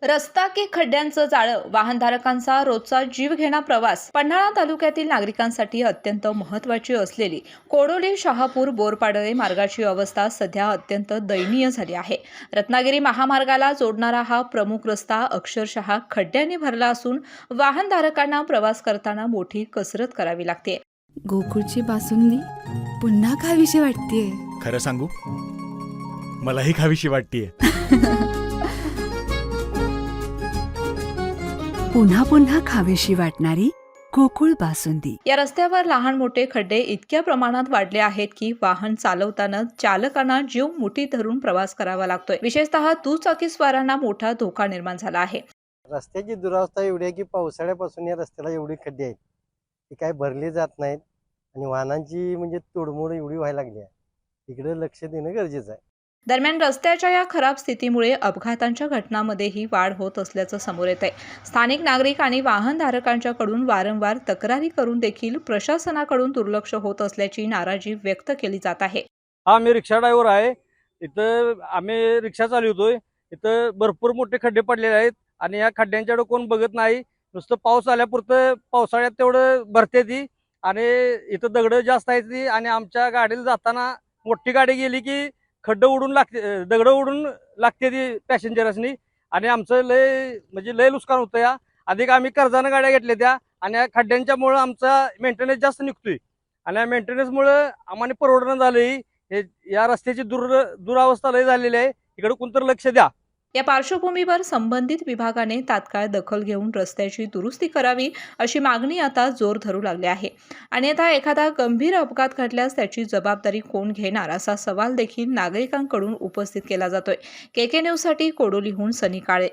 रस्ता की खड्ड्यांचं जाळं वाहनधारकांचा रोजचा जीवघेणा प्रवास पन्हाळा तालुक्यातील नागरिकांसाठी अत्यंत महत्त्वाची असलेली कोडोली शहापूर बोरपाडळे मार्गाची अवस्था सध्या अत्यंत दयनीय झाली आहे। रत्नागिरी महामार्गाला जोडणारा हा प्रमुख रस्ता अक्षरशः खड्ड्यांनी भरला असून वाहनधारकांना प्रवास करताना मोठी कसरत करावी लागते। गोकुळची बासुंदी पुन्हा खावीशी वाटतेय। खरं सांगू, मलाही खावीशी वाटतेय। पुन्हा पुन्हा खावीशी वाटणारी गोकुळ बासुंदी। या रस्त्यावर लहान मोठे खड्डे इतक्या प्रमाणात वाढले आहेत की वाहन चालवताना चालकांना जीव मुठीत धरून प्रवास करावा लागतोय। विशेषतः दुचाकीस्वारांना मोठा धोका निर्माण झाला आहे। रस्त्याची दुरावस्था एवढी आहे की पावसाळ्यापासून या रस्त्याला एवढी खड्डे आहेत की काय भरले जात नाहीत आणि वाहनांची म्हणजे तोडमोड एवढी व्हायला लागली आहे। इकडे लक्ष देणं गरजेचं आहे। दरम्यान रस्त्याच्या या खराब स्थितीमुळे अपघातांच्या घटनांमध्येही वाढ होत असल्याचं समोर येत आहे। स्थानिक नागरिक आणि वाहनधारकांच्याकडून वारंवार तक्रारी करून देखील प्रशासनाकडून दुर्लक्ष होत असल्याची नाराजी व्यक्त केली जात आहे। हा, मी रिक्षा ड्रायव्हर आहे। इथं आम्ही रिक्षा चालवतोय। इथं भरपूर मोठे खड्डे पडलेले आहेत आणि या खड्ड्यांच्याकडे कोण बघत नाही। नुसतं पाऊस आल्यापुरतं पावसाळ्यात तेवढं भरते ती आणि इथं दगडं जास्त आहेत ती आणि आमच्या गाडीला जाताना मोठी गाडी गेली की खड्डं उडून लागते, दगडं उडून लागते ती पॅसेंजर्सनी आणि आमचं लय नुकसान होतं। या अधिक आम्ही कर्जानं गाड्या घेतल्या त्या आणि या खड्ड्यांच्यामुळं आमचा मेंटेनन्स जास्त निघतोय आणि या मेंटेनन्समुळं आम्हाला परवडणं झालंय। या रस्त्याची दुरावस्था लय झालेली आहे। इकडे कोणतरी लक्ष द्या। या पार्श्वभूमीवर संबंधित विभागाने तात्काळ दखल घेऊन रस्त्याची दुरुस्ती करावी अशी मागणी आता जोर धरू लागली आहे। आणि आता एखादा गंभीर अपघात घडल्यास त्याची जबाबदारी कोण घेणार असा सवाल देखील नागरिकांकडून उपस्थित केला जातोय। KK न्यूजसाठी कोडोलीहून सनी काळे।